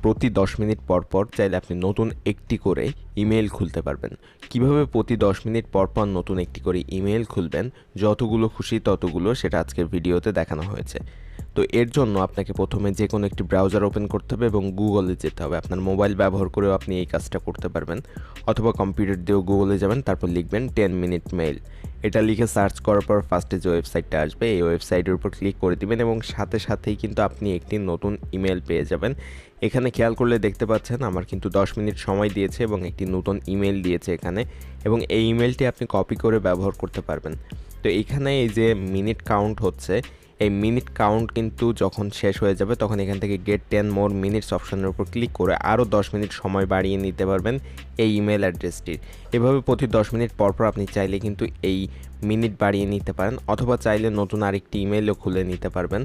প্রতি 10 মিনিট পর পর চাইলে আপনি নতুন একটি করে ইমেল খুলতে পারবেন। কিভাবে প্রতি 10 মিনিট পর পর নতুন একটি করে ইমেল খুলবেন, যতগুলো খুশি ততগুলো, সেটা আজকের ভিডিওতে দেখানো হয়েছে। তো এর জন্য আপনাকে প্রথমে যে কোনো একটি ব্রাউজার ওপেন করতে হবে এবং গুগলে যেতে হবে। আপনার মোবাইল ব্যবহার করেও আপনি এই কাজটা করতে পারবেন, অথবা কম্পিউটার দিয়েও গুগলে যাবেন, তারপর লিখবেন 10 মিনিট মেইল। এটা লিখে সার্চ করার পর ফার্স্টে যে ওয়েবসাইটটা আসবে এই ওয়েবসাইটের উপর ক্লিক করে দিবেন এবং সাথে সাথেই কিন্তু আপনি একটি নতুন ইমেল পেয়ে যাবেন। এখানে খেয়াল করলে দেখতে পাচ্ছেন আমার কিন্তু 10 মিনিট সময় দিয়েছে এবং একটি নতুন ইমেল দিয়েছে এখানে, এবং এই ইমেলটি আপনি কপি করে ব্যবহার করতে পারবেন। তো এইখানে এই যে মিনিট কাউন্ট হচ্ছে, এই মিনিট কাউন্ট কিন্তু যখন শেষ হয়ে যাবে তখন এখান থেকে গেট 10 মোর মিনিটস অপশনের উপর ক্লিক করে আরও 10 মিনিট সময় বাড়িয়ে নিতে পারবেন এই ইমেল অ্যাড্রেসটির। এভাবে প্রতি 10 মিনিট পর পর আপনি চাইলে কিন্তু এই মিনিট বাড়িয়ে নিতে পারেন, অথবা চাইলে নতুন আরেকটি ইমেলও খুলে নিতে পারবেন।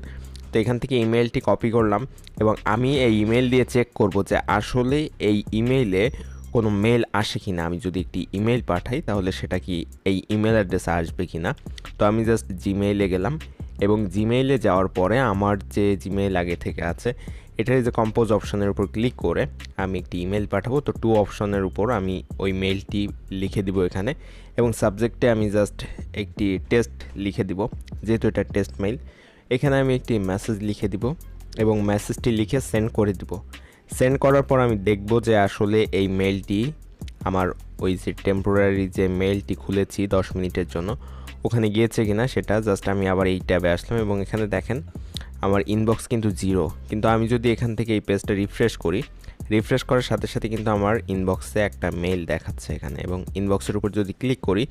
তো এখান থেকে ইমেলটি কপি করলাম এবং আমি এই ইমেল দিয়ে চেক করব যে আসলে এই ইমেইলে কোনো মেল আসে কি না। আমি যদি একটি ইমেল পাঠাই তাহলে সেটা কি এই ইমেল অ্যাড্রেসে আসবে কি না। তো আমি জাস্ট জিমেইলে গেলাম এবং জিমেইলে যাওয়ার পরে আমার যে জিমেইল আগে থেকে আছে এটার যে কম্পোজ অপশনের উপর ক্লিক করে আমি একটি ইমেল পাঠাবো। তো টু অপশনের উপর আমি ওই মেইলটি লিখে দিব এখানে, এবং সাবজেক্টে আমি জাস্ট একটি টেস্ট লিখে দিব, যেহেতু এটা টেস্ট মেইল। এখানে আমি একটি মেসেজ লিখে দিব এবং মেসেজটি লিখে সেন্ড করে দিব। সেন্ড করার পর আমি দেখব যে আসলে এই মেইলটি আমার ওই যে টেম্পোরারি যে মেইলটি খুলেছি 10 মিনিটের জন্য ওখানে গিয়েছে কিনা সেটা। জাস্ট আমি আবার এই ট্যাবে আসলাম এবং এখানে দেখেন আমার ইনবক্স কিন্তু 0, কিন্তু আমি যদি এখান থেকে এই পেজটা রিফ্রেশ করি, রিফ্রেশ করার সাথে সাথে কিন্তু আমার ইনবক্সে একটা মেইল দেখাচ্ছে এখানে, এবং ইনবক্সের উপর যদি ক্লিক করি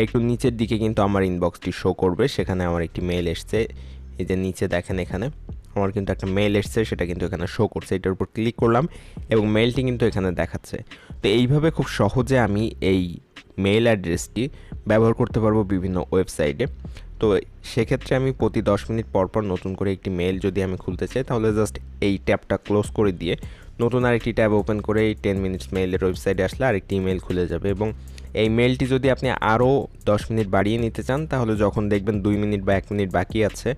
একটু নিচের দিকে কিন্তু আমার ইনবক্সটি শো করবে। সেখানে আমার একটি মেইল এসছে, এই যে নিচে দেখেন এখানে আমার কিন্তু একটা মেইল এসছে, সেটা কিন্তু এখানে শো করছে। এটার উপর ক্লিক করলাম এবং মেইলটি কিন্তু এখানে দেখাচ্ছে। তো এইভাবে খুব সহজে আমি এই মেইল অ্যাড্রেসটি ব্যবহার করতে পারবো বিভিন্ন ওয়েবসাইটে। তো সেক্ষেত্রে আমি প্রতি 10 মিনিট পর পর নতুন করে একটি মেইল যদি আমি খুলতে চাই তাহলে জাস্ট এই ট্যাবটা ক্লোজ করে দিয়ে নতুন আরেকটি ট্যাব ওপেন করে এই 10 মিনিটস মেইলের ওয়েবসাইটে আসলে আরেকটি ইমেল খুলে যাবে। এবং এই মেইলটি যদি আপনি আরও 10 মিনিট বাড়িয়ে নিতে চান তাহলে যখন দেখবেন 2 মিনিট বা 1 মিনিট বাকি আছে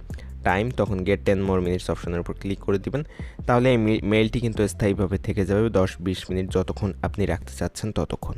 টাইম, তখন গেট 10 মোর মিনিটস অপশনের উপর ক্লিক করে দিবেন। তাহলে এই মেইলটি কিন্তু স্থায়ীভাবে থেকে যাবে 10-20 মিনিট, যতক্ষণ আপনি রাখতে চাচ্ছেন ততক্ষণ।